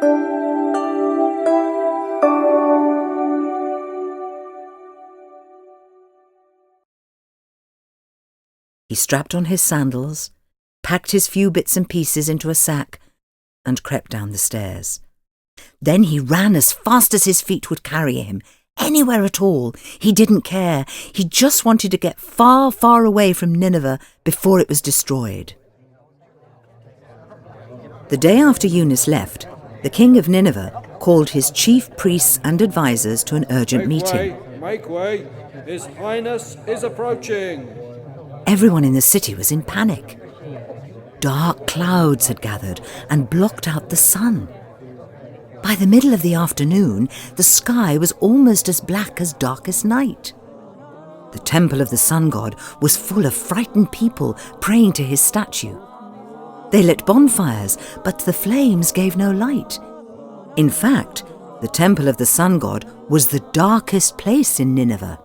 He strapped on his sandals, packed his few bits and pieces into a sack, and crept down the stairs. Then he ran as fast as his feet would carry him, anywhere at all. He didn't care. He just wanted to get far, far away from Nineveh before it was destroyed. The day after Yunus left, the king of Nineveh called his chief priests and advisers to an urgent meeting. Make way! His Highness is approaching! Everyone in the city was in panic. Dark clouds had gathered and blocked out the sun. By the middle of the afternoon, the sky was almost as black as darkest night. The temple of the sun god was full of frightened people praying to his statue. They lit bonfires, but the flames gave no light. In fact, the temple of the sun god was the darkest place in Nineveh.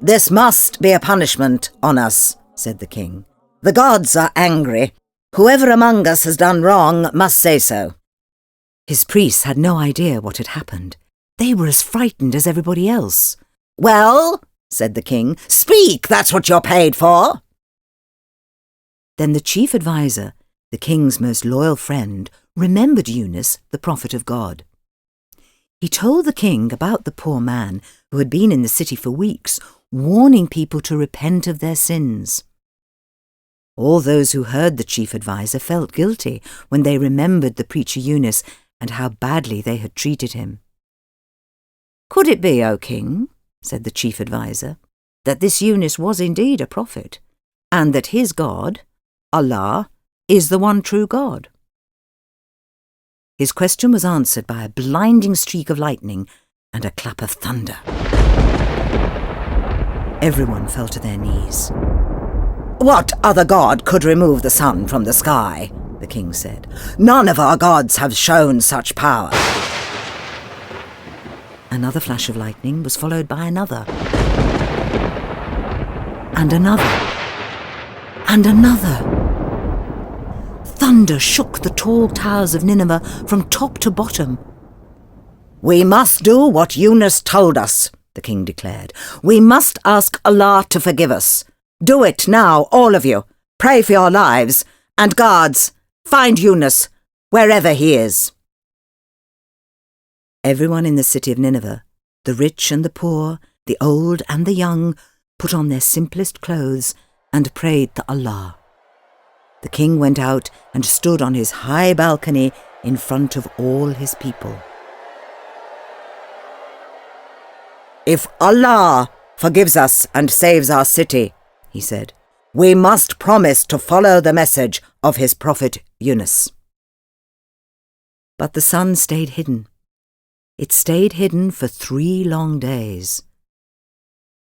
"This must be a punishment on us," said the king. "The gods are angry. Whoever among us has done wrong must say so." His priests had no idea what had happened. They were as frightened as everybody else. "Well," said the king, "speak, that's what you're paid for." Then the chief adviser, the king's most loyal friend, remembered Yunus, the prophet of God. He told the king about the poor man who had been in the city for weeks, warning people to repent of their sins. All those who heard the chief adviser felt guilty when they remembered the preacher Yunus and how badly they had treated him. "Could it be, O king," said the chief adviser, "that this Yunus was indeed a prophet, and that his God, Allah, is the one true God?" His question was answered by a blinding streak of lightning and a clap of thunder. Everyone fell to their knees. "What other god could remove the sun from the sky?" the king said. "None of our gods have shown such power." Another flash of lightning was followed by another. And another. And another. Thunder shook the tall towers of Nineveh from top to bottom. "We must do what Yunus told us," the king declared. "We must ask Allah to forgive us. Do it now, all of you. Pray for your lives. And guards, find Yunus, wherever he is." Everyone in the city of Nineveh, the rich and the poor, the old and the young, put on their simplest clothes and prayed to Allah. The king went out and stood on his high balcony in front of all his people. "If Allah forgives us and saves our city," he said, "we must promise to follow the message of his Prophet Yunus." But the sun stayed hidden. It stayed hidden for 3 long days.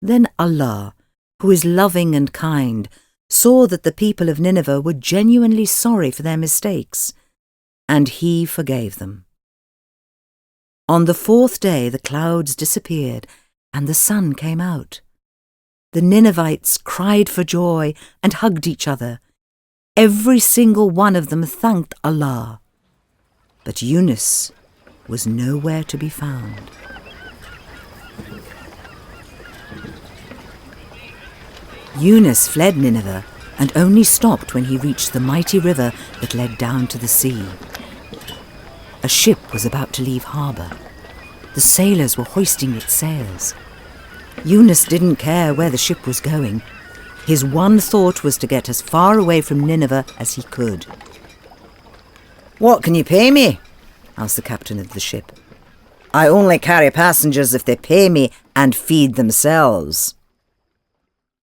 Then Allah, who is loving and kind, saw that the people of Nineveh were genuinely sorry for their mistakes, and he forgave them. On the 4th day the clouds disappeared and the sun came out. The Ninevites cried for joy and hugged each other. Every single one of them thanked Allah. But Yunus was nowhere to be found. Yunus fled Nineveh and only stopped when he reached the mighty river that led down to the sea. A ship was about to leave harbour. The sailors were hoisting its sails. Yunus didn't care where the ship was going. His one thought was to get as far away from Nineveh as he could. "What can you pay me?" asked the captain of the ship. "I only carry passengers if they pay me and feed themselves."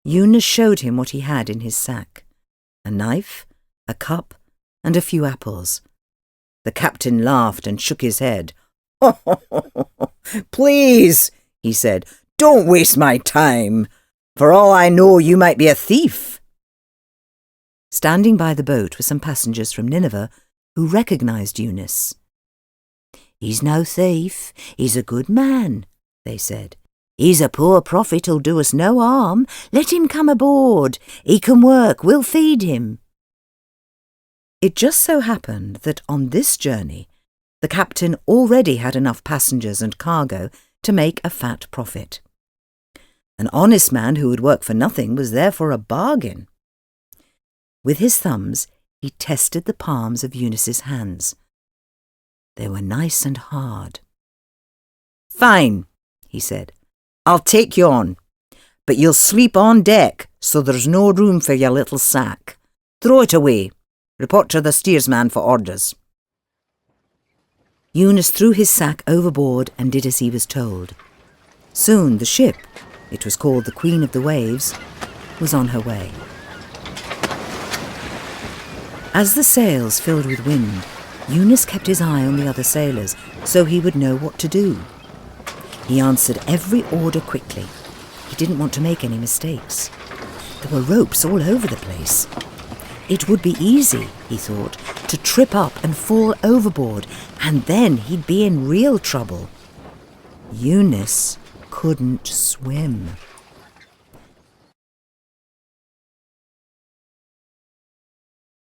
Yunus showed him what he had in his sack: a knife, a cup, and a few apples. The captain laughed and shook his head. "Please," he said, "don't waste my time. For all I know, you might be a thief." Standing by the boat were some passengers from Nineveh who recognized Yunus. "He's no thief, he's a good man," they said. "He's a poor prophet who'll do us no harm. Let him come aboard. He can work, we'll feed him." It just so happened that on this journey the captain already had enough passengers and cargo to make a fat profit. An honest man who would work for nothing was therefore a bargain. With his thumbs, he tested the palms of Yunus's hands. They were nice and hard. "Fine," he said. "I'll take you on. But you'll sleep on deck, so there's no room for your little sack. Throw it away. Report to the steersman for orders." Yunus threw his sack overboard and did as he was told. Soon the ship, it was called the Queen of the Waves, was on her way. As the sails filled with wind, Yunus kept his eye on the other sailors so he would know what to do. He answered every order quickly. He didn't want to make any mistakes. There were ropes all over the place. It would be easy, he thought, to trip up and fall overboard, and then he'd be in real trouble. Yunus couldn't swim.